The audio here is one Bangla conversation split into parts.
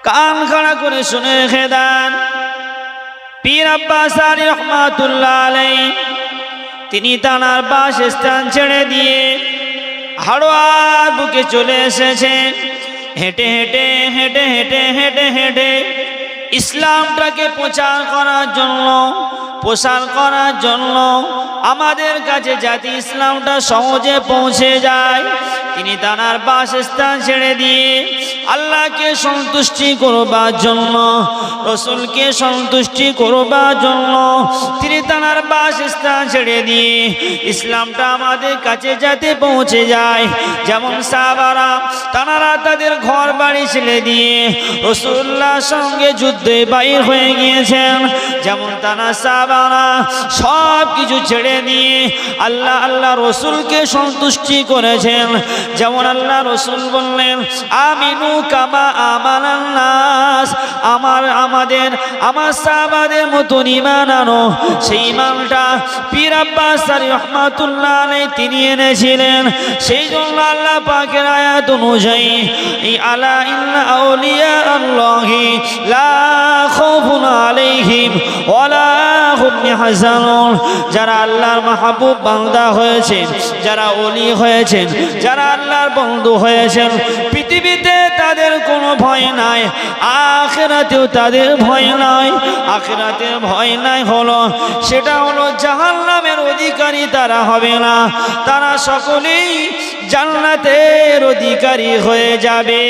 কান খাড়া করে শুনে রেখে দেন। পীর আব্বাস আলী রহমাতুল্লাহ আলাইহি তিনি তানার বাসস্থান ছেড়ে দিয়ে হাড়োয়ার বুকে চলে এসেছেন। হেঁটে হেঁটে হেঁটে হেঁটে হেঁটে হেঁটে ইসলামটাকে প্রচার করার জন্য, প্রসার করার জন্য, আমাদের কাছে যাতে ইসলামটা সহজে পৌঁছে যায়, তিনি তানার বাসস্থান ছেড়ে দিয়ে আল্লাহকে সন্তুষ্টি করবার জন্য, রসুলকে সন্তুষ্টি করবার জন্য তিনি তানার বাসস্থান ছেড়ে দিয়ে ইসলামটা আমাদের কাছে যাতে পৌঁছে যায়। যেমন সাহাবারা তানারা তাদের ঘর বাড়ি ছেড়ে দিয়ে রাসূলুল্লাহর সঙ্গে যুদ্ধে বাইর হয়ে গিয়েছেন, যেমন তারা সাহাবারা সব কিছু ছেড়ে দিয়ে আল্লাহ আল্লাহ রসুলকে সন্তুষ্টি করেছেন। যেমন আল্লাহ রসুল বললেন, আমিনু কামা আমানান নাস, আমার সাহাবাদের মতন ঈমান আনো। সেই ঈমানটা পীর আব্বাস আলী রহমাতুল্লাহ আলাইহি তিনি এনেছিলেন। সেই জন্য আল্লাহ পাকের আয়াত অনুযায়ী আলা ইন্না আউলিয়া আল্লাহি লা খাউফুন আলাইহিম ওয়ালা হুম ইয়াহজানুন, যারা আল্লাহর মাহবুব বান্দা হয়েছেন, যারা ওলি হয়েছেন, যারা আল্লাহর বন্ধু হয়েছেন, পৃথিবীতে তাদের কোনো ভয় নাই, আখিরাতেও তাদের ভয় নাই। আখিরাতের ভয় নাই হলো সেটা হলো জাহান্নামের অধিকারী তারা হবে না, তারা সকলেই জান্নাতের অধিকারী হয়ে যাবে।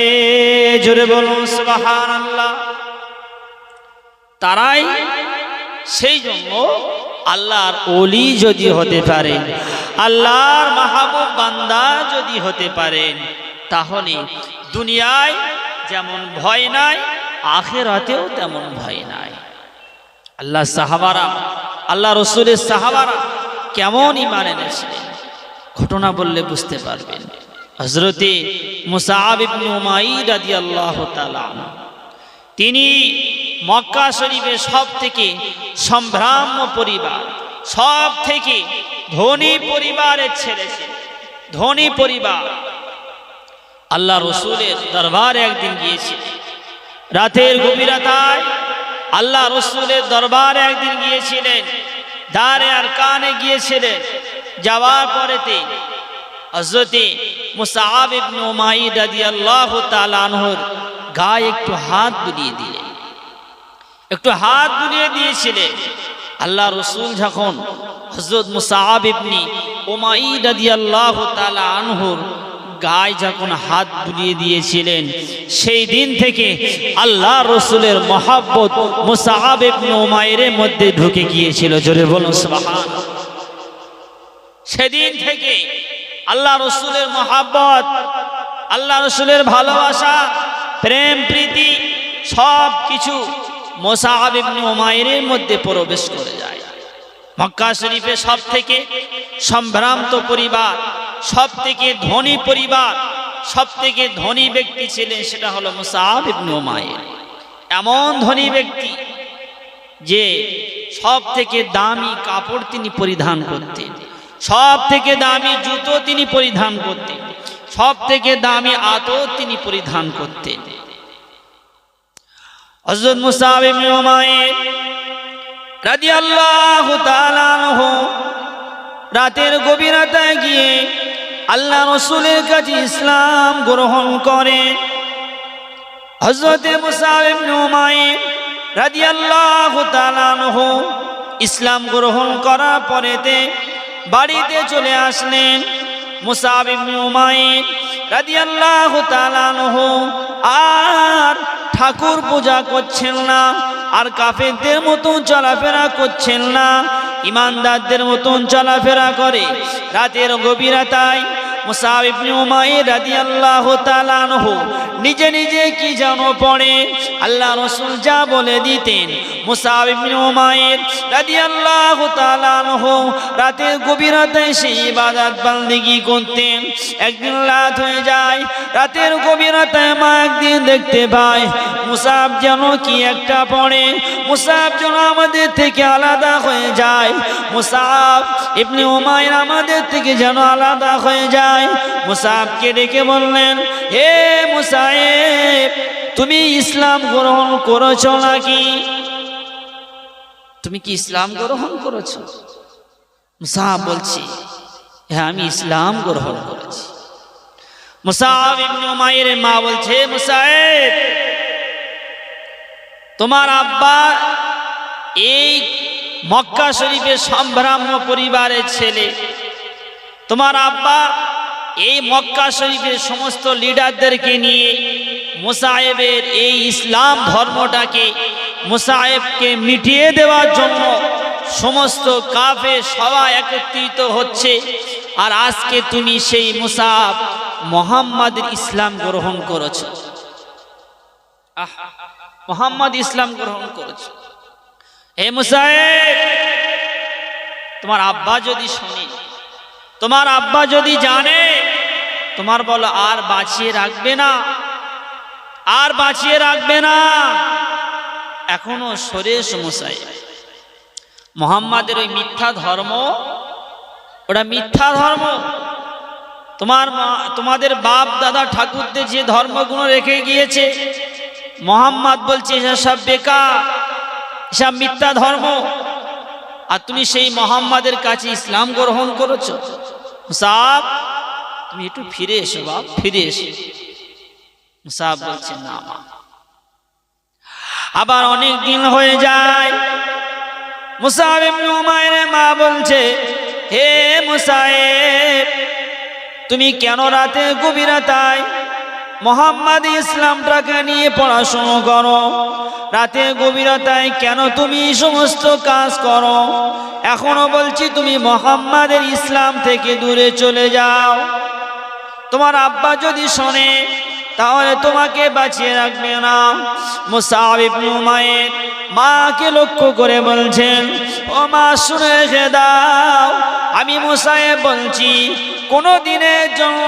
জোরে বলুন সুবহানাল্লাহ। তারাই সেই জন্য আল্লাহর ওলি যদি হতে পারেন, আল্লাহর মাহবুব বান্দা যদি হতে পারেন, তাহলে দুনিয়ায় যেমন ভয় নাই, আখিরাতেও তেমন ভয় নাই। আল্লাহ সাহাবারা, আল্লাহ রসুলের সাহাবারা কেমন ঈমান এনেছিলেন ঘটনা বললে বুঝতে পারবেন। হযরতে মুসআব ইবনে উমাইর রাদিয়াল্লাহু তাআলা তিনি মক্কা শরীফের সব থেকে সম্ভ্রাম্য পরিবার, সব থেকে ধনী পরিবারের ছেলে ছিলেন, ধনী পরিবার। আল্লাহ রসুলের দরবারে একদিন গিয়েছিলেন, রাতের গভীরতায় আল্লাহ রসুলের দরবারে একদিন গিয়েছিলেন, দারে আর কানে গিয়েছিলেন। যাওয়ার পরেতে হযরতে মুসআব ইবনে উমাইর রাদিয়াল্লাহু তাআলা আনহুর গায়ে একটু হাত বুলিয়ে দিলেন, একটু হাত বুলিয়ে দিয়েছিলেন। আল্লাহ রসুল যখন হযরত মুসআব ইবনে উমাইর রাদিয়াল্লাহু তাআলা আনহুর গায়ে যখন হাত বুলিয়ে দিয়েছিলেন, সেই দিন থেকে আল্লাহ রসুলের মহব্বত মুসআব ইবনে উমাইরের মধ্যে ঢুকে গিয়েছিল। জোরে বলুন সুবহানাল্লাহ। সেদিন থেকে আল্লাহ রসুলের মহব্বত, আল্লাহ রসুলের ভালোবাসা, প্রেম প্রীতি সব কিছু মুসআব ইবনে উমাইরের মধ্যে প্রবেশ করে যায়। মক্কা শরীফে সব থেকে সম্ভ্রান্ত পরিবার, সব থেকে ধনী পরিবার, সব থেকে ধনী ব্যক্তি ছিলেন, সেটা হলো মুসআব ইবনে উমাইর। এমন ধনী ব্যক্তি যে সব থেকে দামি কাপড় তিনি পরিধান করতেন, সব থেকে দামি জুতো তিনি পরিধান করতেন, সব থেকে দামি আতর তিনি পরিধান করতেন। হযরত মুসআব ইবনে উমাইর রাদিয়াল্লাহু তাআলা আনহু রাতের গভীরতায় গিয়ে আল্লাহ রসুলের কাছে ইসলাম গ্রহণ করেন। হযরত মুসআব ইবনে উমাইর রাদিয়াল্লাহু তাআলা আনহু ইসলাম গ্রহণ করার পরেতে বাড়িতে চলে আসলেন। মুসআব ইবনে উমাইর রাদিয়াল্লাহু তাআলা আনহু আর ঠাকুর পূজা করছেন না, আর কাফেরদের মতন চলাফেরা করছেন না, ইমানদারদের মতন চলাফেরা করে। রাতের গভীরতায় মুসআব ইবনে উমাইর রাদিয়াল্লাহু তাআলা আনহু নিজে নিজে কি যেন পড়ে, আল্লাহ রাসূল যা বলে দিতেন মুসআব ইবনে উমাইর রাদিয়াল্লাহু তাআলা আনহু রাতের গভীরতায় সেই ইবাদত বন্দেগী করতেন। একদিন রাত হয়ে যায়, রাতের গভীরতায় মা একদিন দেখতে পায় মুসআব যেন কি একটা পড়ে, মুসআব যেন আমাদের থেকে আলাদা হয়ে যায়, মুসআব ইবনে উমাইর আমাদের থেকে যেন আলাদা হয়ে যায়। মুসআবকে ডেকে বললেন, হে মুসআব, তুমি ইসলাম গ্রহণ করেছো নাকি? তুমি কি ইসলাম গ্রহণ করেছো? মুসাব বলছি, হ্যাঁ আমি ইসলাম গ্রহণ করেছি। মুসাব ইবনে উমাইর মা বলছে, মুসাইব তোমার আব্বা এই মক্কা শরীফের সম্ভ্রাম্য পরিবারের ছেলে, তোমার আব্বা এই মক্কা শরীফের সমস্ত লিডারদেরকে নিয়ে মুসাইবের এই ইসলাম ধর্মটাকে, মুসাইবকে মিটিয়ে দেওয়ার জন্য সমস্ত কাফের সবাই একত্রিত হচ্ছে। আর আজকে তুমি সেই মুসাব মুহাম্মাদের ইসলাম গ্রহণ করেছো। মুহাম্মদ ইসলাম গ্রহণ করেছো। হে মুসাইব, তোমার আব্বা যদি শোনে, তোমার আব্বা যদি জানে, তোমার বলো আর বাঁচিয়ে রাখবে না, আর বাঁচিয়ে রাখবে না। এখনো সরে মুসাইব, মুহাম্মাদের ওই মিথ্যা ধর্ম, ওটা মিথ্যা ধর্ম। তোমাদের বাপ দাদা ঠাকুরদের যে ধর্মগুলো রেখে গিয়েছে, মুহাম্মদ বলছে সব বেকার, সব মিথ্যা ধর্ম। আর তুমি সেই মুহাম্মাদের কাছে ইসলাম গ্রহণ করেছো। মুসাব তুমি একটু ফিরে এসো বাপ, ফিরে এসো। মুসাব বলছে না মা। আবার অনেক দিন হয়ে যায়, মুসাব ইবনে উমাইরের মা বলছে, হে মুসাইব তুমি কেন রাতে গভীরতায় মুহাম্মদ ইসলামটাকে নিয়ে পড়াশোনা করো? রাতে গভীরতায় কেন তুমি সমস্ত কাজ করো? এখনো বলছি তুমি মুহাম্মাদের ইসলাম থেকে দূরে চলে যাও। তোমার আব্বা যদি শোনে তাহলে তোমাকে বাঁচিয়ে রাখবে না। মুসাব ইবনে উমাইর মাকে লক্ষ্য করে বলছেন, ও মা শুনে রেখে দাও, আমি মুসাইব বলছি কোনো দিনের জন্য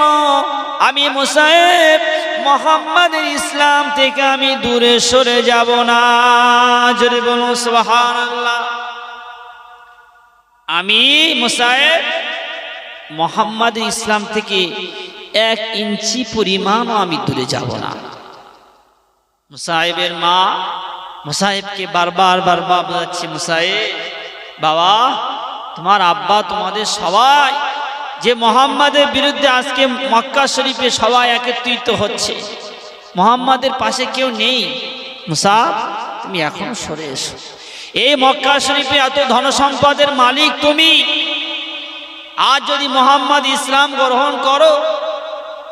আমি মুসাইব মুহাম্মাদের ইসলাম থেকে আমি দূরে সরে যাব না। জোরে বলুন সুবহানাল্লাহ। আমি মুসাইব মুহাম্মাদের ইসলাম থেকে 1 ইঞ্চি পরিমাণও আমি দূরে যাব না। মুসাইবের মা মুসাইবকে বারবার বোঝাচ্ছে, মুসাইব বাবা, তোমার আব্বা তোমাদের সবাই যে মুহাম্মাদের বিরুদ্ধে আজকে মক্কা শরীফে সবাই একত্রিত হচ্ছে, মুহাম্মাদের পাশে কেউ নেই। মুসাব তুমি এখন সরে এসো। এই মক্কা শরীফে এত ধন সম্পদের মালিক তুমি, আজ যদি মুহাম্মদ ইসলাম গ্রহণ করো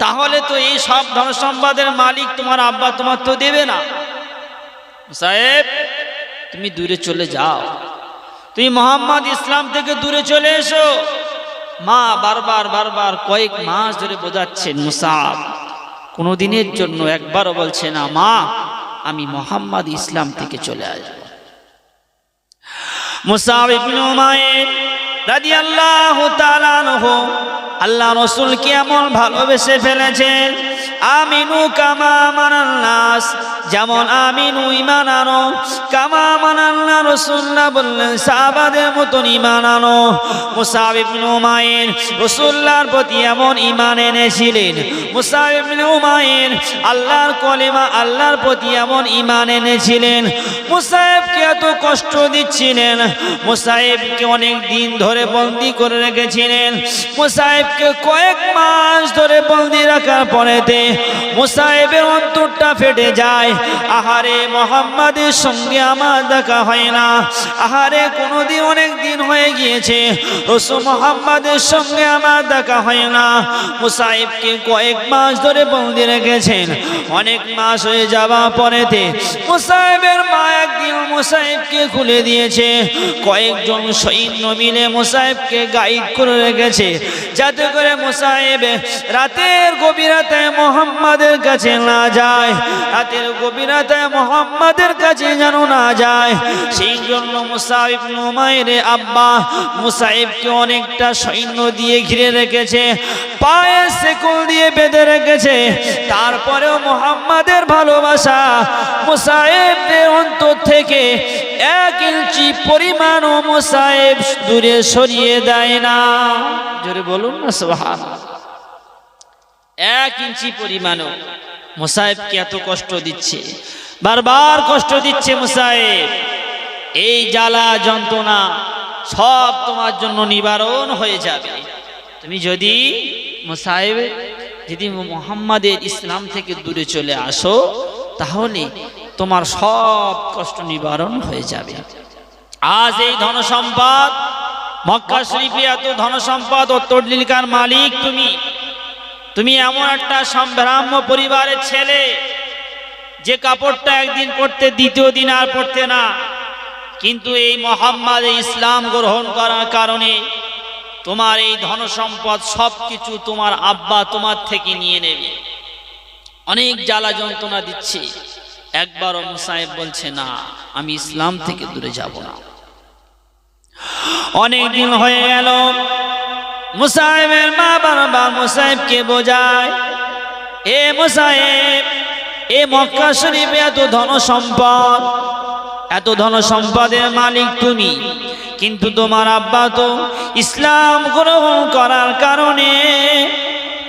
তাহলে তো এই সব ধন সম্পদের মালিক তোমার আব্বা তোমার তো দেবে না। মুসাইব তুমি দূরে চলে যাও, তুমি মুহাম্মদ ইসলাম থেকে দূরে চলে এসো। মা বারবার কয়েক মাস ধরে বোঝাচ্ছেন মুসাব, কোনোদিনের জন্য একবারও বলছে না মা আমি মুহাম্মদ ইসলাম থেকে চলে আসবো। মুসাব ইবনে উমাইর রাদিয়াল্লাহু তাআলা আনহু আল্লাহ রাসূলকে এমন ভালোবেসে ফেলেছেন, আমিনু কামা আমানান নাস, যেমন আমিনু ঈমান আনো, কামা আমানাল্লাহ রাসূলুল্লাহ বললেন সাহাবাদের মতন ঈমান আনো। মুসাব ইবনে উমাইর রাসূলুল্লাহর প্রতি এমন ঈমান এনেছিলেন, মুসাব ইবনে উমাইর আল্লাহর কলেমা আল্লাহর প্রতি এমন ঈমান এনেছিলেন। মুসাইবকে এত কষ্ট দিচ্ছিলেন, মুসাইবকে অনেক দিন ধরে বন্দী করে রেখেছিলেন। মুসাইবকে কয়েক মাস ধরে বন্দী রাখার পরেতে মুসাইবের অন্তরটা ফেটে যায়। আহারে মুহাম্মাদের সঙ্গে আমার দেখা হয় না, আহারে কোনোদিন অনেক দিন হয়ে গিয়েছে রাসূল মুহাম্মাদের সঙ্গে আমার দেখা হয় না। মুসাইবকে কয়েক মাস ধরে বন্দী রেখেছেন। অনেক মাস হয়ে যাওয়া পরেতে মুসাইবের মা একদিন মুসাইবকে খুলে দিয়েছে। কয়েকজন সৈন্য মিলে মুসাইবকে গাইড করে রেখেছে, যাতে করে মুসাইব রাতের গভীরতায় মুহাম্মাদের কাছে না যায়, রাতের গভীরতায় মুহাম্মাদের কাছে যেন না যায়। সেই জন্য মুসাব ইবনে উমাইরের আব্বা মুসাইবকে অনেকটা সৈন্য দিয়ে ঘিরে রেখেছে, পায়ে শেকল দিয়ে বেঁধে রেখেছে। তারপরেও মুহাম্মাদের ভালোবাসা মুসাইবের অন্তর থেকে 1 ইঞ্চি পরিমাণও মুসাইব দূরে সরিয়ে দেয় না। জোরে বলুন না সুবহানাল্লাহ। 1 ইঞ্চি পরিমাণও মুসাইবকে এত কষ্ট দিচ্ছে, বারবার কষ্ট দিচ্ছে মুসাইব। এই জ্বালা যন্ত্রণা সব তোমার জন্য নিবারণ হয়ে যাবে। তুমি যদি মুসাইব যদি মুহাম্মাদের ইসলাম থেকে দূরে চলে আসো, তাহলে তোমার সব কষ্ট নিবারণ হয়ে যাবে। আজ এই ধন সম্পদ, মক্কা শরীফে এত ধন সম্পদ ও তদলিলকার মালিক তুমি এমন একটা সম্ভ্রাম্য পরিবারের ছেলে যে কাপড়টা একদিন পরতে দ্বিতীয় দিন আর পরতে না, কিন্তু এই মুহাম্মদ ইসলাম গ্রহণ করার কারণে তোমার এই ধন সম্পদ সবকিছু তোমার আব্বা তোমার থেকে নিয়ে নেবে। অনেক জ্বালা যন্ত্রণা দিচ্ছে, একবারও মুসাইব বলছে না, আমি ইসলাম থেকে দূরে যাব না। অনেক দিন হয়ে গেল, মুসাইবের মা বারবার মুসাইবকে বোঝায়, এ মুসাইব, এ মক্কা শরীফে এত ধন সম্পদ, এত ধন সম্পদের মালিক তুমি, কিন্তু তোমার আব্বা তো ইসলাম গ্রহণ করার কারণে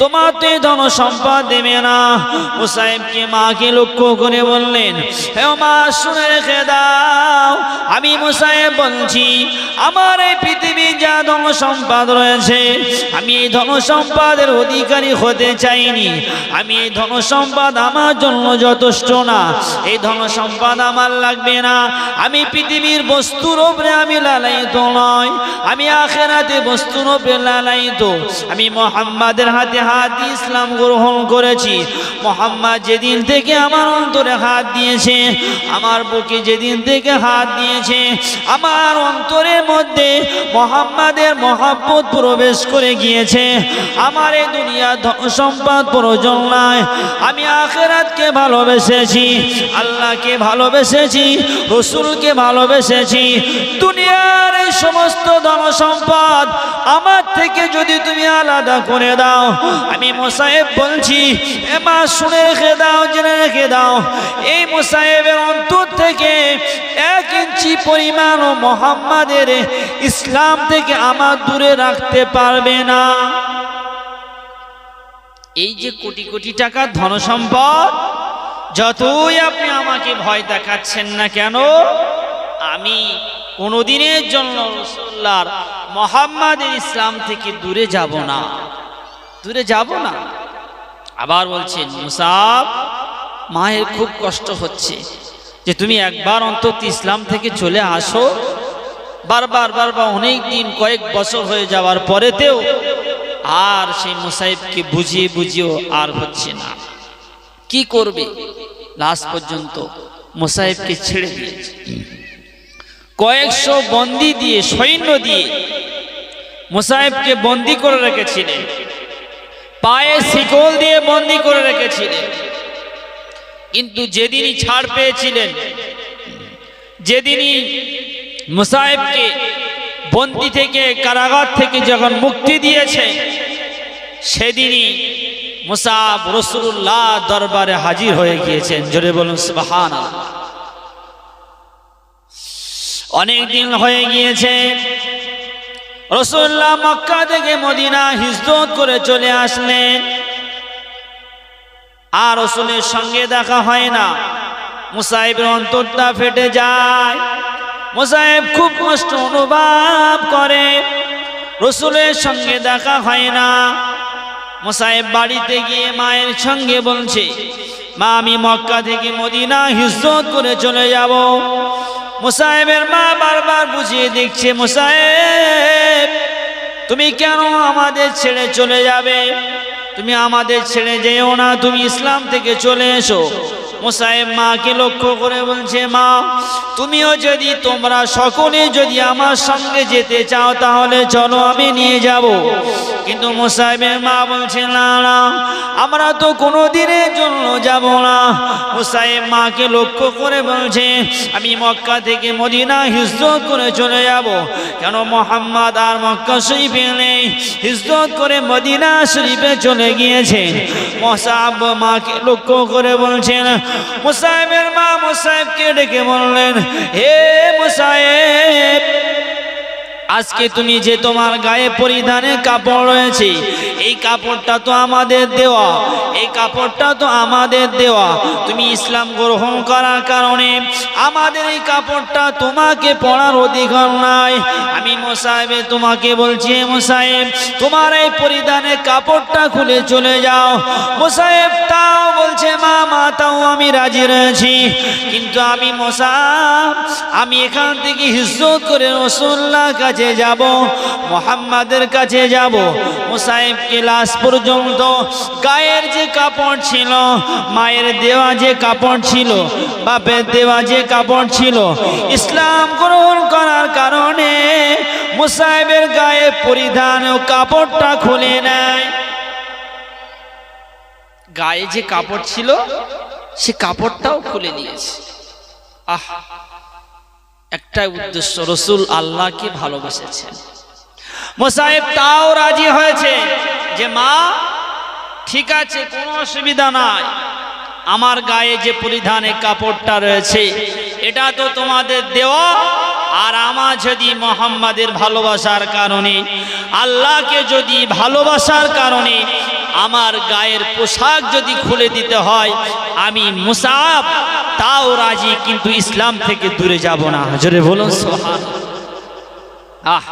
তোমার তো ধন সম্পদ দেবে না। মুসাইবকে মাকে লক্ষ্য করে বললেন, হে মা, শুনে রেখে দাও, আমি মুসাইব বলছি, আমার এই পৃথিবী যা ধন সম্পদ রয়েছে, আমি এই ধন সম্পদের অধিকারী হতে চাইনি। আমি এই ধন সম্পদ আমার জন্য যথেষ্ট না, এই ধন সম্পদ আমার লাগবে না। আমি পৃথিবীর বস্তুর উপরে আমি লালায়িত নয়, আমি আখিরাতে বস্তুর উপরে লালায়িত। আমি মুহাম্মাদের হাতে হাত দিয়ে ইসলাম গ্রহণ করেছি। মুহাম্মদ যেদিন থেকে আমার অন্তরে হাত দিয়েছে, আমার বুকে যেদিন থেকে হাত দিয়েছে, আমার অন্তরের মধ্যে মুহাম্মাদের মহব্বত প্রবেশ করে গিয়েছে। আমার এই দুনিয়া ধন সম্পদ প্রয়োজন নয়, আমি আখিরাতকে ভালোবেসেছি, আল্লাহকে ভালোবেসেছি, রাসূলকে ভালোবেসেছি। দুনিয়ার এই সমস্ত ধন সম্পদ আমার থেকে যদি তুমি আলাদা করে দাও, আমি মুসাইব বলছি, এ মা, শুনে রেখে দাও, জেনে রেখে দাও, এই মুসাইবের অন্তর থেকে 1 ইঞ্চি পরিমাণ ও মুহাম্মাদের ইসলাম থেকে আমার দূরে রাখতে পারবে না। এই যে কোটি কোটি টাকার ধন সম্পদ, যতই আপনি আমাকে ভয় দেখাচ্ছেন না কেন, আমি কোনোদিনের জন্য রাসূলুল্লাহর মুহাম্মাদের ইসলাম থেকে দূরে যাব না, দূরে যাব না। আবার বলছেন, মুসাব, মায়ের খুব কষ্ট হচ্ছে যে তুমি একবার অন্তত ইসলাম থেকে চলে আসো। বারবার বারবার অনেক দিন, কয়েক বছর হয়ে যাওয়ার পরেতেও আর সেই মুসাইবকে বুঝিয়ে বুঝিয়েও আর হচ্ছে না। কি করবে? লাস্ট পর্যন্ত মুসাইবকে ছেড়ে দিয়েছে। কয়েকশো বন্দী দিয়ে, সৈন্য দিয়ে মুসাইবকে বন্দী করে রেখেছিলেন, পায়ে শিকল দিয়ে বন্দী করে রেখেছিলেন। কিন্তু যেদিনই ছাড় পেয়েছিলেন, যেদিনই মুসাইবকে বন্দী থেকে, কারাগার থেকে যখন মুক্তি দিয়েছে, সেদিনই মুসাব রাসূলুল্লাহ দরবারে হাজির হয়ে গিয়েছেন। জোরে বলুন সুবহানাল্লাহ। অনেক দিন হয়ে গিয়েছে, রাসূলুল্লাহ মক্কা থেকে মদিনা হিজরত করে চলে আসলেন, আর রাসূলের সঙ্গে দেখা হয় না। মুসাইবের অন্তরটা ফেটে যায়, মুসাইব খুব কষ্ট অনুভব করে, রাসূলের সঙ্গে দেখা হয় না। মুসাইব বাড়িতে গিয়ে মায়ের সঙ্গে বলছে, মা, আমি মক্কা থেকে মদিনা হিজরত করে চলে যাব। মুসাইবের মা বারবার বুঝিয়ে দিচ্ছে, মুসাইব, তুমি কেন আমাদের ছেড়ে চলে যাবে? তুমি আমাদের ছেড়ে যেও না, তুমি ইসলাম থেকে চলে এসো। মুসাইব মাকে লক্ষ্য করে বলছে, মা, তুমিও যদি, তোমরা সকলে যদি আমার সঙ্গে যেতে চাও তাহলে চলো, আমি নিয়ে যাব। কিন্তু মুসাইবের মা বলছে, না না, আমরা তো কোনো দিনের জন্য যাব না। মুসাইব মাকে লক্ষ্য করে বলছে, আমি মক্কা থেকে মদিনা হিজরত করে চলে যাব। কেন? মুহাম্মদ আর মক্কা শরীফে নেই, হিজরত করে মদিনা শরীফে চলে গিয়েছেন। মুসাব মাকে লক্ষ্য করে বলছেন। মুসাইবের মা মুসাইবকে ডেকে বললেন, হে মুসাইব, আজকে তুমি যে তোমার গায়ে পরিধানে কাপড় রয়েছে, এই কাপড়টা তো আমাদের দেওয়া, এই কাপড়টা তো আমাদের দেওয়া। তুমি ইসলাম গ্রহণ করার কারণে আমাদের এই কাপড়টা তোমাকে পরার অধিকার নাই। আমি মুসাইব তোমাকে বলছি, মুসাইব তোমার এই পরিধানে কাপড়টা খুলে চলে যাও। মুসাইব তাও বলছে, মা তাও আমি রাজি রয়েছি, কিন্তু আমি মুসাইব আমি এখান থেকে হিজরত করে রাসূলুল্লাহর কাছে যাব, মুহাম্মাদের কাছে যাব। মুসাইবকে লাশ পর্যন্ত গায়ের যে কাপড় ছিল, মায়ের দেওয়া যে কাপড় ছিল, বাপের দেওয়া যে কাপড় ছিল, ইসলাম গ্রহণ করার কারণে মুসাইবের গায়ে পরিধান ও কাপড়টা খুলে নেয়। গায়ে যে কাপড় ছিল সে কাপড়টাও খুলে নিয়েছে। একটাই উদ্দেশ্য, রাসূল আল্লাহকে ভালোবেসেছেন। মুসাইব তাও রাজি হয়েছে যে মা ঠিক আছে, কোনো অসুবিধা নাই, আমার গায়ে যে পরিধানে কাপড়টা রয়েছে এটা তো তোমাদের দেওয়া, আর আমার যদি মুহাম্মাদের ভালোবাসার কারণে, আল্লাহকে যদি ভালোবাসার কারণে আমার গায়ের পোশাক যদি খুলে দিতে হয়, আমি মুসাব তাও রাজি, কিন্তু ইসলাম থেকে দূরে যাব না। জোরে বলুন সুবহানাল্লাহ।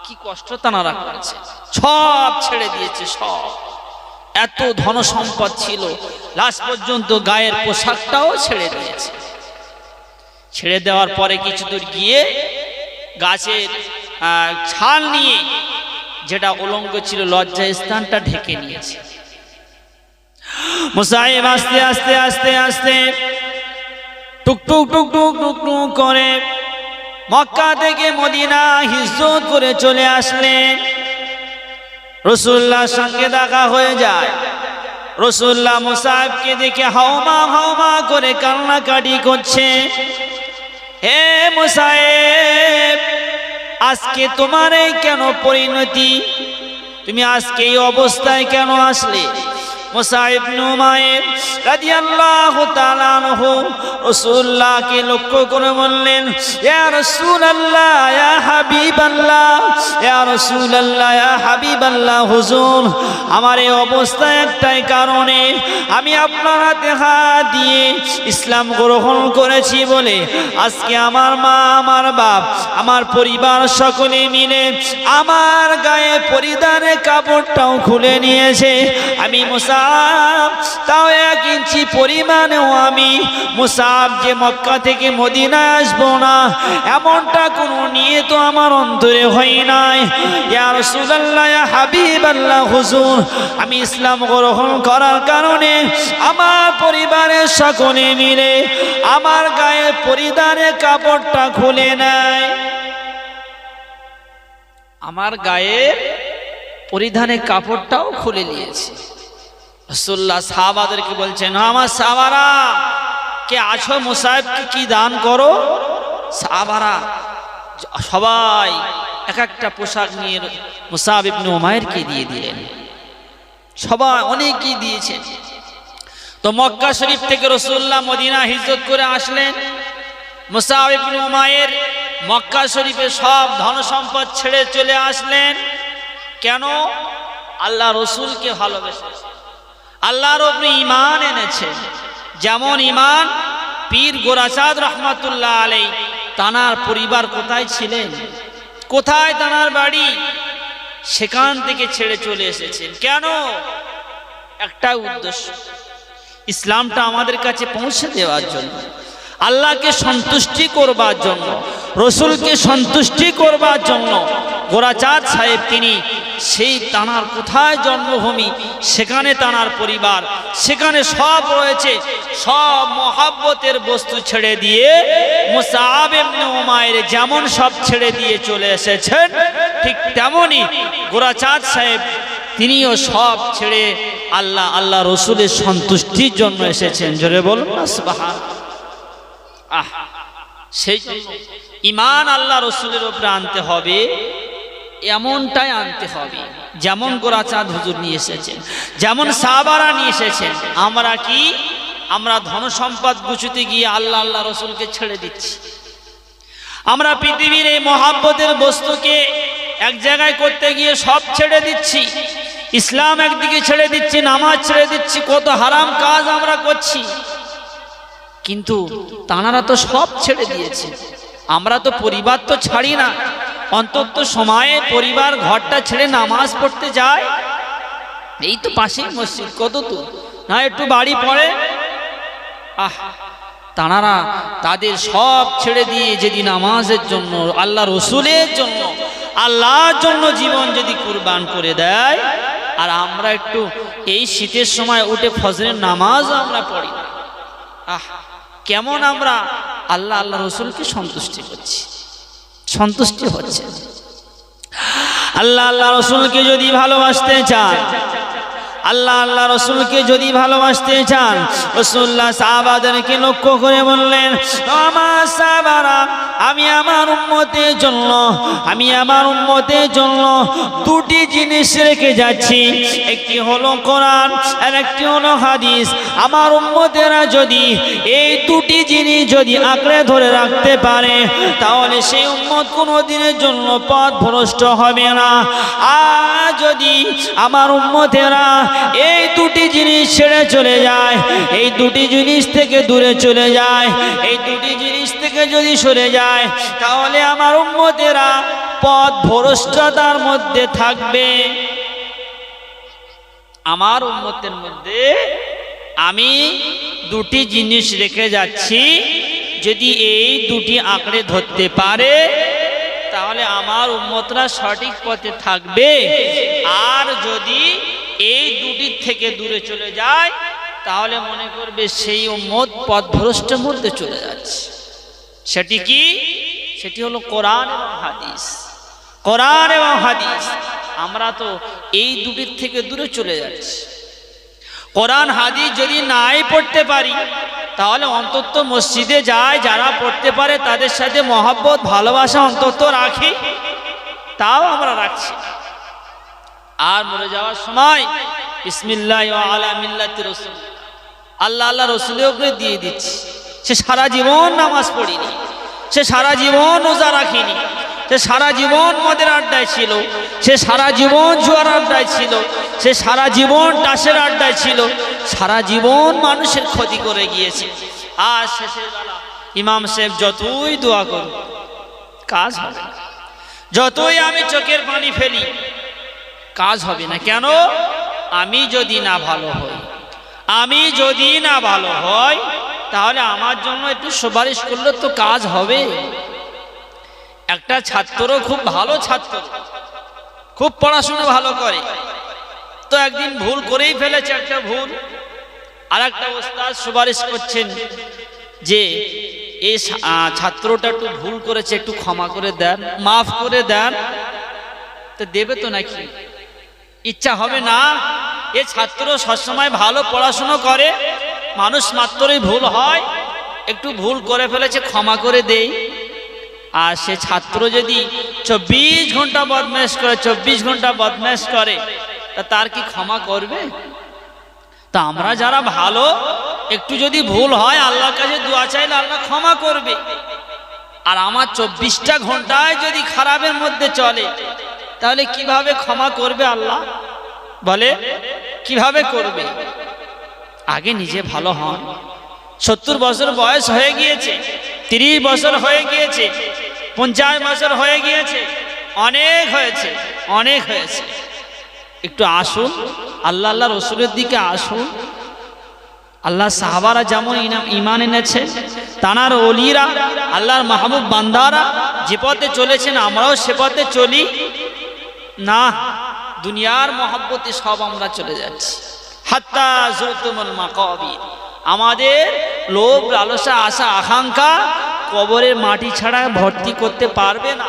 কি কষ্ট তারা করেছে, সব ছেড়ে দিয়েছে, সব। এত ধন সম্পদ ছিল, লাস্ট পর্যন্ত গায়ের পোশাকটাও ছেড়ে দিয়েছে। ছেড়ে দেওয়ার পরে কিছু দূর গিয়ে গাছের ছাল নিয়ে যেটা উলঙ্গ ছিল লজ্জা স্থানটা ঢেকে নিয়েছে। মুসাইব আস্তে আস্তে আস্তে আস্তে টুকটুক টুকটুক টুকটুক করে মক্কা থেকে মদিনা হিজরত করে চলে আসলেন। রাসূলুল্লাহর সঙ্গে দেখা হয়ে যায়। রাসূলুল্লাহ মুসাইবকে দেখে হাওমা হাওমা করে কান্নাকাটি করছে। হে মুসাইব, আজকে তোমার এই কেন পরিণতি? তুমি আজকে এই অবস্থায় কেন আসলে? মুসাইব ইবনে উমাইর রাদিয়াল্লাহু তাআলা আনহু রাসূলুল্লাহকে লক্ষ্য করে বললেন, ইয়া রাসূলুল্লাহ, ইয়া হাবিবাল্লাহ, ইয়া রাসূলুল্লাহ, ইয়া হাবিবাল্লাহ, হুজুর আমার এই অবস্থা একটাই কারণে, আমি আপনার হাতে হাত দিয়ে ইসলাম গ্রহণ করেছি বলে আজকে আমার মা, আমার বাপ, আমার পরিবার সকলে মিলে আমার গায়ে পরিধানের কাপড়টাও খুলে নিয়েছে। আমি মুসাইব তাও 1 ইঞ্চি পরিমাণেও আমি মুসাইব যে মক্কা থেকে মদিনায় আসবো না, এমনটা কোনো নিয়ত আমার অন্তরে হয় নাই। ইয়া রাসূলুল্লাহ, ইয়া হাবিবাল্লাহ, হুজুর আমি ইসলাম গ্রহণ করার কারণে আমার পরিবারের সকলে মিলে আমার গায়ে পরিধানের কাপড়টা খুলে নেয়। আমার গায়ে পরিধানের কাপড়টাও খুলে নিয়েছে। রাসূলুল্লাহ সাহাবাদেরকে বলছেন, আমার সাহাবারা কে আছো, মুসাইবকে কি দান করো। সাহাবারা সবাই এক একটা পোশাক নিয়ে মুসাইব ইবনে উমাইরকে দিয়ে দিলেন। সবাই অনেকেই দিয়েছেন। তো মক্কা শরীফ থেকে রাসূলুল্লাহ মদিনা হিজরত করে আসলেন। মুসাইব ইবনে উমাইর মক্কা শরীফে সব ধন সম্পদ ছেড়ে চলে আসলেন। কেন? আল্লাহ রসুলকে ভালোবেসে, আল্লাহর উপরে ঈমান এনেছে। যেমন ঈমান পীর গোরাচাঁদ রহমাতুল্লাহ আলাইহি, তানার পরিবার কোথায় ছিলেন, কোথায় তানার বাড়ি, সেখান থেকে ছেড়ে চলে এসেছেন। কেন? একটা উদ্দেশ্য, ইসলামটা আমাদের কাছে পৌঁছে দেওয়ার জন্য, আল্লাহকে সন্তুষ্টি করবার জন্য, রসুলকে সন্তুষ্টি করবার জন্য। গোরাচাঁদ সাহেব তিনি সেই তানার কোথায় জন্মভূমি, সেখানে তানার পরিবার, সেখানে সব রয়েছে, সব মহাব্বতের বস্তু ছেড়ে দিয়ে মুসাইব ইবনে উমাইর যেমন সব ছেড়ে দিয়ে চলে এসেছেন, ঠিক তেমনি গোরাচাঁদ সাহেব তিনিও সব ছেড়ে আল্লাহ রসুলের সন্তুষ্টির জন্য এসেছেন। জোরে বলুন না সুবহানাল্লাহ। সেই জন্য ঈমান আল্লাহ রসুলের উপরে আনতে হবে, এমনটাই আনতে হবে যেমন গোরাচাঁদ হুজুর নিয়ে এসেছেন, যেমন সাহাবারা নিয়ে এসেছেন। আমরা কি, আমরা ধন সম্পদ গুছতে গিয়ে আল্লাহ রসুলকে ছেড়ে দিচ্ছি। আমরা পৃথিবীর এই মহাব্বতের বস্তুকে এক জায়গায় করতে গিয়ে সব ছেড়ে দিচ্ছি। ইসলাম একদিকে ছেড়ে দিচ্ছি, নামাজ ছেড়ে দিচ্ছি, কত হারাম কাজ আমরা করছি। কিন্তু তানারা তো সব ছেড়ে দিয়েছে। আমরা তো পরিবার তো ছাড়ি না, অন্তত সময়ে পরিবার ঘরটা ছেড়ে নামাজ পড়তে যায়। এই তো পাশেই মসজিদ, কত তো না একটু বাড়ি পড়ে। তানারা তাদের সব ছেড়ে দিয়ে যদি নামাজের জন্য, আল্লাহ রসুলের জন্য, আল্লাহর জন্য জীবন যদি কুরবান করে দেয়, আর আমরা একটু এই শীতের সময় উঠে ফজরের নামাজ আমরা পড়ি না। কেমন আমরা আল্লাহ রসুলকে সন্তুষ্টি করছি? সন্তুষ্টি হচ্ছে। আল্লাহ রসুলকে যদি ভালোবাসতে চান, আল্লাহ রসুলকে যদি ভালোবাসতে চান, রাসূলুল্লাহ সাহাবাদেরকে লক্ষ্য করে বললেন, আমার সাহাবারা, আমি আমার উম্মতের জন্য দুটি জিনিস রেখে যাচ্ছি। একটি হলো কোরআন আর একটি হলো হাদিস। আমার উম্মতেরা যদি এই দুটি জিনিস যদি আঁকড়ে ধরে রাখতে পারে, তাহলে সেই উম্মত কোনো দিনের জন্য পথভ্রষ্ট হবে না। আর যদি আমার উম্মতেরা এই দুটি জিনিস ছেড়ে চলে যায়, এই দুটি জিনিস থেকে দূরে চলে যায়, এই দুটি জিনিস থেকে যদি সরে যায়, তাহলে আমার উম্মতেরা পথভ্রষ্টতার মধ্যে থাকবে। আমার উম্মতের মধ্যে আমি দুটি জিনিস রেখে যাচ্ছি, যদি এই দুটি আঁকড়ে ধরতে পারে, তাহলে আমার উম্মতরা সঠিক পথে থাকবে। আর যদি এই দুটির থেকে দূরে চলে যায়, তাহলে মনে করবে সেই উম্মত পথভ্রষ্টের মধ্যে চলে যাচ্ছে। সেটি কি? সেটি হলো কোরআন এবং হাদিস। কোরআন এবং হাদিস, আমরা তো এই দুটির থেকে দূরে চলে যাচ্ছি। কোরআন হাদিস যদি নাই পড়তে পারি, তাহলে অন্তত মসজিদে যায় যারা পড়তে পারে তাদের সাথে মহব্বত ভালোবাসা অন্তত রাখি, তাও আমরা রাখছি। আর মরে যাওয়ার সময় বিসমিল্লাহ ওয়া আলা মিল্লাতি রাসূল, আল্লাহ রসুলের উপরে দিয়ে দিচ্ছি। সে সারা জীবন নামাজ পড়িনি, সে সারা জীবন রোজা রাখিনি, সে সারা জীবন মদের আড্ডায় ছিল, সে সারা জীবন জুয়ার আড্ডায় ছিল, সে সারা জীবন টাসের আড্ডায় ছিল, সারা জীবন মানুষের ক্ষতি করে গিয়েছে। আর শেষের বেলা ইমাম সাহেব যতই দোয়া করুন কাজ হবে না, যতই আমি চোখের পানি ফেলি কাজ হবে না। কেন? আমি যদি না ভালো হই, তাহলে আমার জন্য একটু সুপারিশ করলে তো কাজ হবে। একটা ছাত্র, খুব ভালো ছাত্র, খুব পড়াশোনা ভালো করে, তো একদিন ভুল করেই ফেলেছে, একটা ভুল। আর একটা ওস্তাদ সুপারিশ করছেন যে এই ছাত্রটা একটু ভুল করেছে, একটু ক্ষমা করে দেন, মাফ করে দেন। তো দেবে তো নাকি? ইচ্ছা হবে না? এ ছাত্র সবসময় ভালো পড়াশুনো করে, মানুষ মাত্রই ভুল হয়, একটু ভুল করে ফেলেছে, ক্ষমা করে দেই। আর সে ছাত্র যদি 24 ঘন্টা বদমাশ করে, তা তার কি ক্ষমা করবে? তা আমরা যারা ভালো, একটু যদি ভুল হয় আল্লাহর কাছে দোয়া চাইলে আল্লাহ ক্ষমা করবে। আর আমার 24টা ঘন্টায় যদি খারাপের মধ্যে চলে, তাহলে কিভাবে ক্ষমা করবে আল্লাহ? বলে কিভাবে করবে? আগে নিজে ভালো হন। 70 বছর বয়স হয়ে গিয়েছে, 30 বছর হয়ে গিয়েছে, 50 বছর হয়ে গিয়েছে, অনেক হয়েছে। একটু আসুন, আল্লাহ রসুলের দিকে আসুন। আল্লাহ সাহাবারা যেমন ঈমান এনেছে, তানার ওলিরা, আল্লাহর মাহবুব বান্দারা যে পথে চলেছেন, আমরাও সে পথে চলি না। দুনিয়ার মহব্বতে সব আমরা চলে যাচ্ছি। হাত্তা যুরতুমুল মাকাবির, আমাদের লোভ, লালসা, আশা, আকাঙ্ক্ষা কবরের মাটি ছাড়া ভর্তি করতে পারবে না।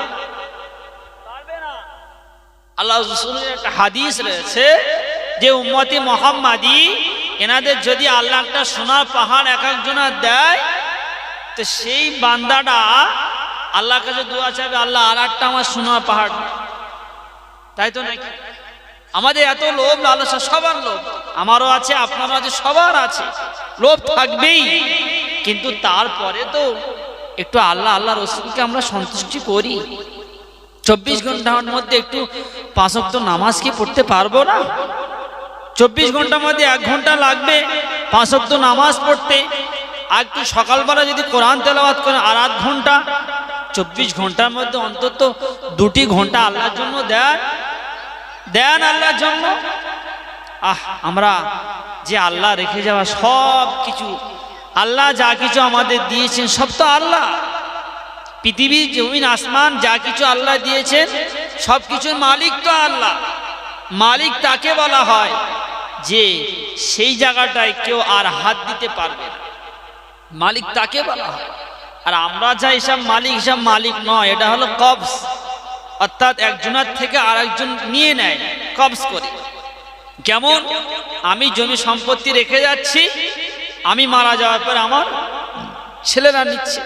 আল্লাহ রাসূলের একটা হাদিস রয়েছে যে উম্মতি মুহাম্মাদি, এনাদের যদি আল্লাহ একটা সোনার পাহাড় এক একজনের দেয়, তো সেই বান্দাটা আল্লাহর কাছে দোয়া চাইবে, আল্লাহ আর একটা আমার সোনার পাহাড়। তাই তো নাকি? আমাদের এত লোভ লালসা, সবার লোভ, আমারও আছে, আপনারও আছে, সবার আছে, লোভ থাকবেই। কিন্তু তারপরে তো একটু আল্লাহ আল্লাহ রসুলকে আমরা সন্তুষ্টি করি। 24 ঘন্টার মধ্যে একটু 5 ওয়াক্ত নামাজ কি পড়তে পারবো না? 24 ঘন্টার মধ্যে 1 ঘন্টা লাগবে 5 ওয়াক্ত নামাজ পড়তে। আর একটু সকালবেলা যদি কোরআন তেলাওয়াত করেন আর 8 ঘন্টা, 24 ঘন্টার মধ্যে অন্তত 2টি ঘন্টা আল্লাহর জন্য দেন আল্লাহর জন্য। আমরা যে আল্লাহ রেখে যাওয়া সব কিছু, আল্লাহ যা কিছু আমাদের দিয়েছেন সব তো আল্লাহ। পৃথিবী জমিন আসমান যা কিছু আল্লাহ দিয়েছেন সব কিছুর মালিক তো আল্লাহ। মালিক তাকে বলা হয় যে সেই জায়গাটায় কেউ আর হাত দিতে পারবে না, মালিক তাকে বলা হয়। আর আমরা যা হিসাব মালিক, হিসাব মালিক নয়, এটা হলো কবজ, অর্থাৎ একজনের থেকে আরেকজন নিয়ে নেয়, কবজ করে। যেমন আমি জমি সম্পত্তি রেখে যাচ্ছি, আমি মারা যাওয়ার পর আমার ছেলেরা নিচ্ছে।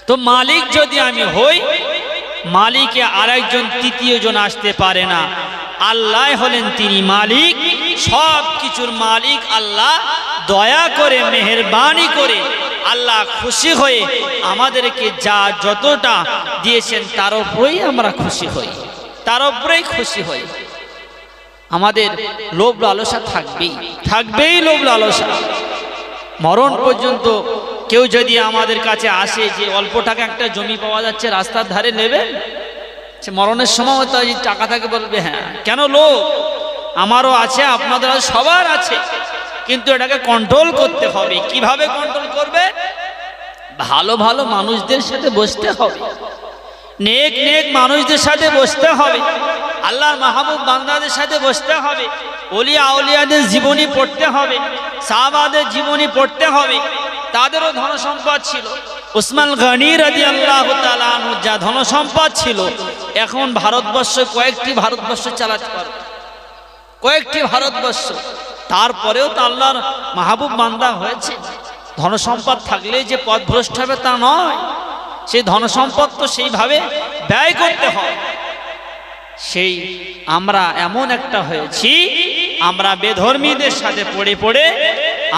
তো মালিক যদি আমি হই, মালিকে আরেকজন তৃতীয় জন আসতে পারে না। আল্লাহ হলেন তিনি মালিক, সব কিছুর মালিক আল্লাহ। দয়া করে মেহেরবানি করে আল্লাহ খুশি হয়ে আমাদেরকে যা যতটা দিয়েছেন তার উপরেই আমরা খুশি হই, তার উপরেই খুশি হই। আমাদের লোভ লালসা থাকবেই লোভ লালসা। মরণ পর্যন্ত কেউ যদি আমাদের কাছে আসে যে অল্প টাকা একটা জমি পাওয়া যাচ্ছে রাস্তার ধারে নেবে, সে মরণের সময় হয়তো টাকা থাকে বলবে হ্যাঁ, কেন লোভ? আমারও আছে, আপনাদের সবার আছে, কিন্তু এটাকে কন্ট্রোল করতে হবে। কিভাবে কন্ট্রোল করবে? ভালো ভালো মানুষদের সাথে বসতে হবে, নেক নেক মানুষদের সাথে বসতে হবে, আল্লাহর মাহবুব বান্দাদের সাথে বসতে হবে, ওলিয়া আউলিয়াদের জীবনী পড়তে হবে, সাহাবাদের জীবনী পড়তে হবে। তাদেরও ধন সম্পদ ছিল। উসমান গনি রাদিয়াল্লাহু তাআলা আনহু যা ধন সম্পদ ছিল, এখন ভারতবর্ষ কয়েকটি ভারতবর্ষ চালাতে পারে, কয়েকটি ভারতবর্ষ। তারপরেও তো আল্লাহর মাহবুব বান্দা হয়েছে। ধন সম্পদ থাকলে যে পথভ্রষ্ট হবে তা নয়, সেই ধন সম্পদ তো সেইভাবে ব্যয় করতে হয়। সেই আমরা এমন একটা হয়েছি, আমরা বেধর্মীদের সাথে পড়ে পড়ে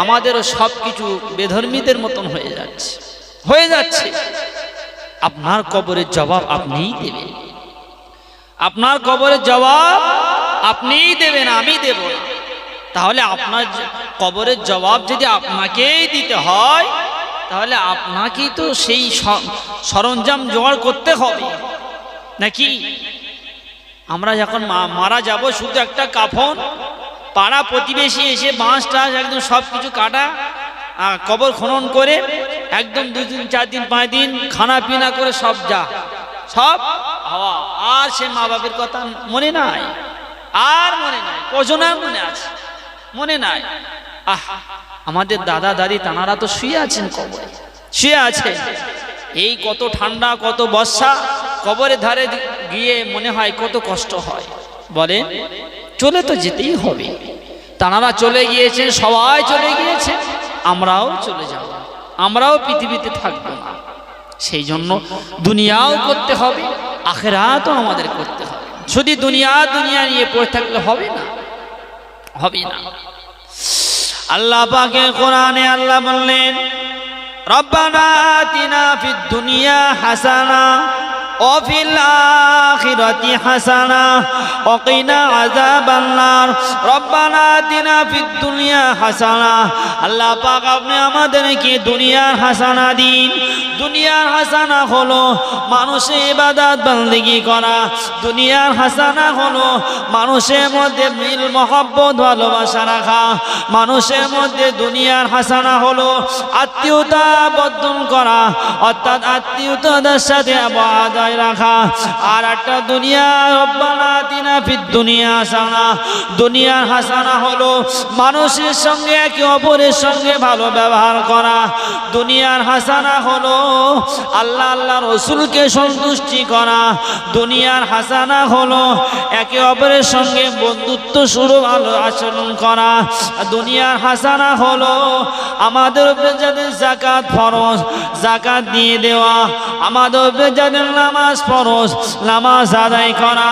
আমাদেরও সব কিছু বেধর্মীদের মতন হয়ে যাচ্ছে। আপনার কবরের জবাব আপনিই দেবেন, আপনার কবরের জবাব আপনিই দেবেন, আমি দেব না। তাহলে আপনার কবরের জবাব যদি আপনাকেই দিতে হয়, তাহলে আপনাকেই তো সেই সরঞ্জাম জোগাড় করতে হবে নাকি? আমরা যখন মারা যাব, শুধু একটা কাফন, পাড়া প্রতিবেশী এসে বাঁশ টাস একদম সব কিছু কাটা, কবর খনন করে একদম 2 দিন 4 দিন 5 দিন খানা পিনা করে সব হাওয়া। আর সে মা বাপের কথা মনে নাই, আর মনে নাই, কজনের মনে আছে? মনে নাই। আমাদের দাদা দাদি তানারা তো শুয়ে আছেন, কবরে শুয়ে আছে। এই কত ঠান্ডা, কত বর্ষা, কবরের ধারে গিয়ে মনে হয় কত কষ্ট হয়। বলেন, চলে তো যেতেই হবে। তানারা চলে গিয়েছেন, সবাই চলে গিয়েছে, আমরাও চলে যাব, আমরাও পৃথিবীতে থাকবো না। সেই জন্য দুনিয়াও করতে হবে, আখিরাতও আমাদের করতে হবে। শুধু দুনিয়া নিয়ে পড়ে থাকলে হবে না। আল্লাহ পাকের কোরআনে আল্লাহ বললেন, রব্বানা আতিনা ফিদ দুনিয়া হাসানা ওয়া ফিল আখিরাতি হাসানা ওয়া কিনা আযাবান নার। রব্বানা আতিনা ফিদ দুনিয়া হাসানা। আল্লাহ পাক আপনি আমাদেরকে দুনিয়ার হাসানা দিন। দুনিয়ার হাসানা হলো মানুষের ইবাদত বন্দেগী করা। দুনিয়ার হাসানা হলো মানুষের মধ্যে মিল মহব্বত ভালোবাসা রাখা। মানুষের মধ্যে দুনিয়ার হাসানা হলো আত্মীয়তা বর্ধন করা, অর্থাৎ আত্মীয়তাদের সাথে আবহাওয়া রাখা। আর একটা দুনিয়া, রব্বানা আতিনা ফিদ দুনিয়া হাসানা। দুনিয়ার হাসানা হলো মানুষের সঙ্গে একে অপরের সঙ্গে ভালো ব্যবহার করা। দুনিয়ার হাসানা হলো আল্লাহ রসুলকে সন্তুষ্টি করা। দুনিয়ার হাসানা হলো একে অপরের সঙ্গে বন্ধুত্ব শুরু ভালো আচরণ করা। দুনিয়ার হাসানা হলো আমাদের উপরে যাদের যাকাত ফরজ, যাকাত দিয়ে দেওয়া। আমাদের উপরে যাদের নামাজ ফরজ, নামাজ আদায় করা।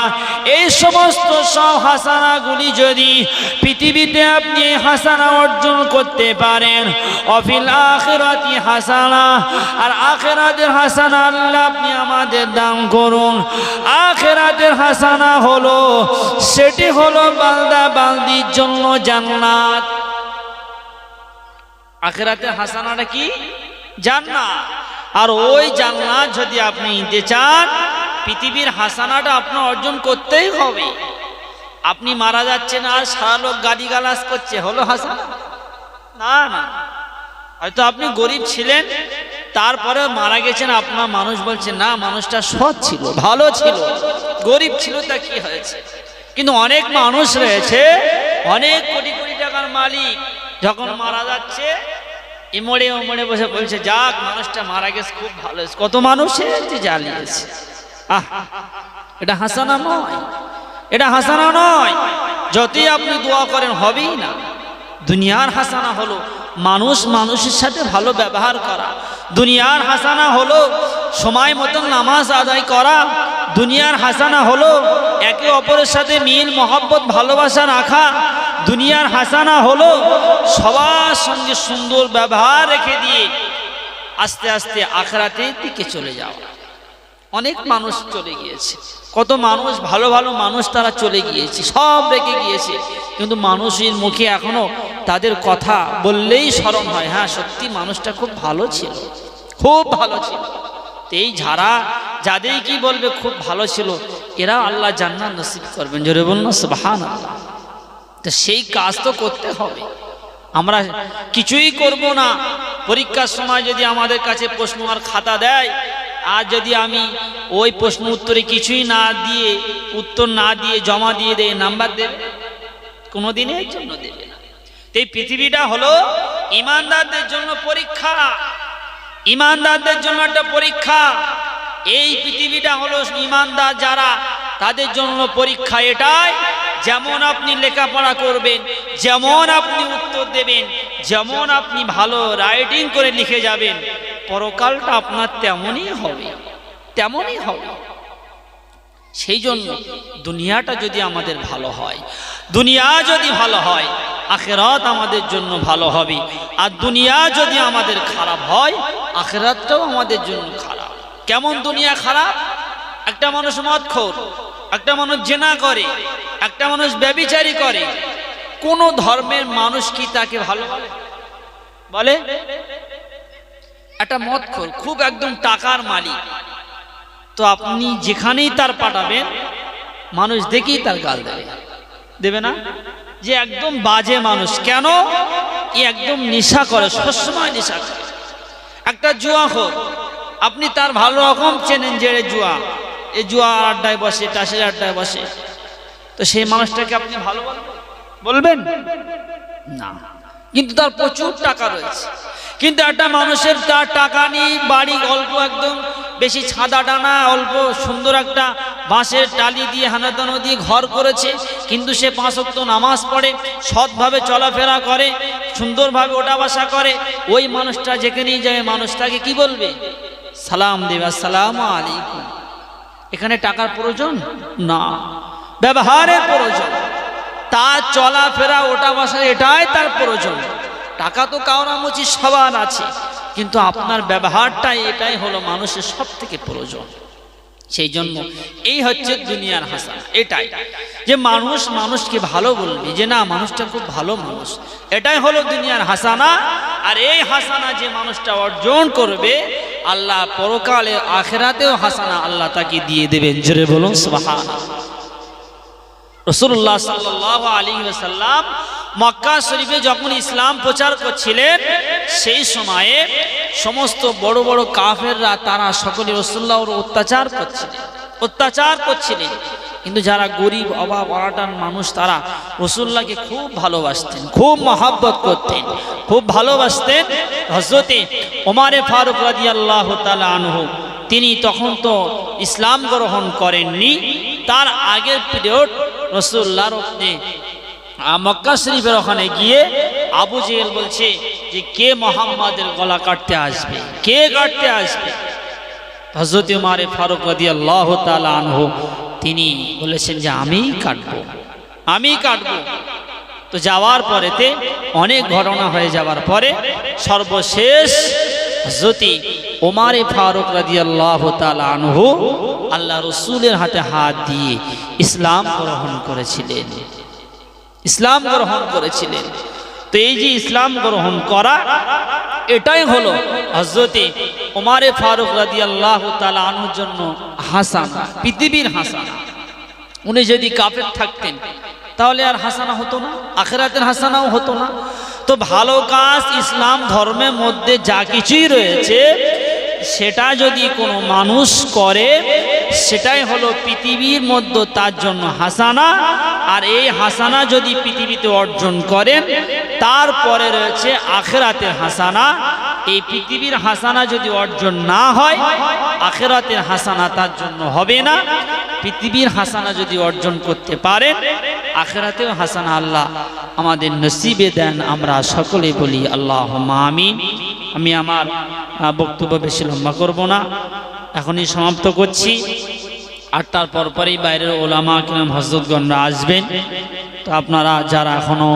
এই সমস্ত সব হাসানাগুলি যদি পৃথিবীতে আপনি হাসানা অর্জন করতে পারেন, অফিল আখিরাতি হাসানা, আর আখিরাতের হাসানা আল্লাহ আপনি আমাদের দান করুন। আখিরাতের হাসানা হলো, সেটি হলো বান্দা বান্দির জন্য জান্নাত। আখিরাতের হাসানাটা কি? জান্নাত। আর ওই জান্নাত যদি আপনি নিতে চান, পৃথিবীর হাসানাটা আপনার অর্জন করতেই হবে। আপনি মারা যাচ্ছেন আর সারা লোক গালি গালাজ করছে, হলো হাসানা? না না। হয়তো আপনি গরিব ছিলেন, তারপরে মারা গেছেন, আপনার মানুষ বলছে না মানুষটা সৎ ছিল, ভালো ছিল, গরিব ছিল, তা কি হয়েছে? কিন্তু অনেক মানুষ রয়েছে, অনেক কোটি কোটি টাকার মালিক, যখন মারা যাচ্ছে ইমড়ে ওমড়ে বসে বলছে যাক মানুষটা মারা গেছে, খুব ভালো হয়েছে। কত মানুষে জ্বালিয়েছে। এটা হাসানা নয়, এটা হাসানা নয়। যতই আপনি দোয়া করেন হবেই না। দুনিয়ার হাসানা হলো মানুষ মানুষের সাথে ভালো ব্যবহার করা। দুনিয়ার হাসানা হলো সময় মতন নামাজ আদায় করা। দুনিয়ার হাসানা হলো একে অপরের সাথে মিল মহব্বত ভালোবাসা রাখা। দুনিয়ার হাসানা হলো সবার সঙ্গে সুন্দর ব্যবহার রেখে দিয়ে আস্তে আস্তে আখিরাতের দিকে চলে যাওয়া। অনেক মানুষ চলে গিয়েছে, কত মানুষ ভালো ভালো মানুষ তারা চলে গিয়েছে, সব রেখে গিয়েছে, কিন্তু মানুষের মুখে এখনো তাদের কথা বললেই স্মরণ হয়, হ্যাঁ সত্যি মানুষটা খুব ভালো ছিল, খুব ভালো ছিল। এই যাদের কি বলবে খুব ভালো ছিল, এরা আল্লাহ জান্নাত নসিব করবেন। জোরে বলুন সুবহানাল্লাহ। তো সেই কাজ তো করতে হবে। আমরা কিছুই করব না। পরীক্ষার সময় যদি আমাদের কাছে প্রশ্ন আর খাতা দেয়, আর যদি আমি ওই প্রশ্ন উত্তরে কিছুই না দিয়ে, উত্তর না দিয়ে জমা দিয়ে দেয়, নাম্বার দেবে? কোনোদিনের জন্য দেবে না। এই পৃথিবীটা হলো ঈমানদারদের জন্য পরীক্ষা, ঈমানদারদের জন্য একটা পরীক্ষা। এই পৃথিবীটা হলো ঈমানদার যারা, তাদের জন্য পরীক্ষা এটাই, যেমন আপনি লেখাপড়া করবেন, যেমন আপনি উত্তর দেবেন, যেমন আপনি ভালো রাইটিং করে লিখে যাবেন, পরকালটা আপনার তেমনই হবে, তেমনই হবে। সেই জন্য দুনিয়াটা যদি আমাদের ভালো হয়, দুনিয়া যদি ভালো হয়, আখিরাত আমাদের জন্য ভালো হবে। আর দুনিয়া যদি আমাদের খারাপ হয়, আখিরাতটাও আমাদের জন্য খারাপ। কেমন দুনিয়া খারাপ? একটা মানুষ মদখোর, একটা মানুষ জেনা করে, একটা মানুষ ব্যভিচারী করে, কোন ধর্মের মানুষ কি তাকে ভালো বলে? একটা মদখোর খুব একদম টাকার মালিক, তো আপনি যেখানেই তার পাঠাবেন মানুষ দেখেই তার গাল দেবে, দেবে না? যে একদম বাজে মানুষ, কেন? একদম নেশা করে, সবসময় নেশা করে। একটা জুয়াখোর, আপনি তার ভালো রকম চেনেন যে জুয়া, এই জুয়া আড্ডায় বসে, তাসের আড্ডায় বসে, তো সেই মানুষটাকে আপনি ভালো বলবেন না? কিন্তু তার প্রচুর টাকা রয়েছে, কিন্তু একটা মানুষের তার টাকা নেই, বাড়ি অল্প, একদম বেশি ছাদা টানা, অল্প সুন্দর একটা বাঁশের টালি দিয়ে হানাদানো দিয়ে ঘর করেছে, কিন্তু সে 5 ওয়াক্ত নামাজ পড়ে, সৎভাবে চলাফেরা করে, সুন্দরভাবে ওঠা বসা করে। ওই মানুষটা যেখানেই যাবে মানুষটাকে কি বলবে? সালাম দেবে, আসসালামু আলাইকুম। এখানে টাকার প্রয়োজন না, ব্যবহারের প্রয়োজন। তার চলাফেরা ওঠা বসা এটাই তার প্রয়োজন। টাকা তো কাউরামুচি সবার আছে, কিন্তু আপনার ব্যবহারটাই এটাই হলো মানুষের সব থেকে প্রয়োজন। সেই জন্য এই হচ্ছে দুনিয়ার হাসানা, এটাই যে মানুষ মানুষকে ভালো বলবে, যে না মানুষটা খুব ভালো মানুষ, এটাই হলো দুনিয়ার হাসানা। আর এই হাসানা যে মানুষটা অর্জন করবে, আল্লাহ পরকালে আখিরাতেও হাসানা আল্লাহ তাকে দিয়ে দেবেন। জোরে বলুন সুবহানাল্লাহ। রাসূলুল্লাহ সাল্লাল্লাহু আলাইহি ওয়াসাল্লাম মক্কা শরীফে যখন ইসলাম প্রচার করছিলেন, সেই সময়ে সমস্ত বড় বড় কাফেররা তারা সকলে রাসূলুল্লাহর অত্যাচার করছিলেন। কিন্তু যারা গরিব অভাব অনাটন মানুষ, তারা রাসূলুল্লাহকে খুব ভালোবাসতেন, খুব মহব্বত করতেন, খুব ভালোবাসতেন। হযরতে ওমর ফারুক রাদিয়াল্লাহু তাআলা আনহু, তিনি তখন তো ইসলাম গ্রহণ করেননি, তার আগের পিরিয়ড রাসূলুল্লাহর মক্কা শরীফের ওখানে গিয়ে আবু জেহেল বলছে যে কে মুহাম্মাদের গলা কাটতে আসবে, কে কাটতে আসবে? হযরত ওমর ফারুক রাদিয়াল্লাহু তাআলা আনহু তিনি বলেছেন যে আমিই কাটবো। তো যাওয়ার পরেতে অনেক ঘটনা হয়ে যাওয়ার পরে সর্বশেষ হযরত ওমর ফারুক রাদিয়াল্লাহু তাআলা আনহু আল্লাহ রাসূলের হাতে হাত দিয়ে ইসলাম গ্রহণ করেছিলেন। তো এই যে ইসলাম গ্রহণ করা, এটাই হলো হযরত ওমর ফারুক রাদিয়াল্লাহু তাআলা আনহুর জন্য হাসানা, পৃথিবীর হাসানা। উনি যদি কাফের থাকতেন তাহলে আর হাসানা হতো না, আখিরাতের হাসানাও হতো না। তো ভালো কাজ ইসলাম ধর্মের মধ্যে যা কিছুই রয়েছে সেটা যদি কোনো মানুষ করে সেটাই হলো পৃথিবীর মধ্যে তার জন্য হাসানা। আর এই হাসানা যদি পৃথিবীতে অর্জন করেন তারপরে রয়েছে আখিরাতের হাসানা। এই পৃথিবীর হাসানা যদি অর্জন না হয় আখিরাতের হাসানা তার জন্য হবে না। পৃথিবীর হাসানা যদি অর্জন করতে পারেন আখিরাতের হাসানা আল্লাহ আমাদের নসিবে দেন। আমরা সকলে বলি আল্লাহুম্মা আমিন। আমি আমার বক্তব্য বেশি লম্বা করব না, এখনই সমাপ্ত করছি। 8টার পরপরই বাইরের ওলামা কিরাম হযরতগণরা আসবেন। তো আপনারা যারা এখনো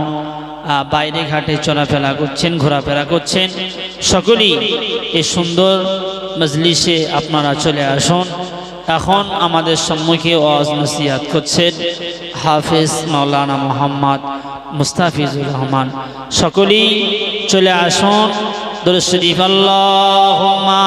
বাইরে ঘাটে চলাফেরা করছেন, ঘোরাফেরা করছেন, সকলেই এই সুন্দর মজলিসে আপনারা চলে আসুন। এখন আমাদের সম্মুখে ওয়াজ নসিহত করছেন হাফেজ মাওলানা মোহাম্মদ মুস্তাফিজুর রহমান। সকলেই চলে আসুন। দুরূদ শরীফ আল্লাহুম্মা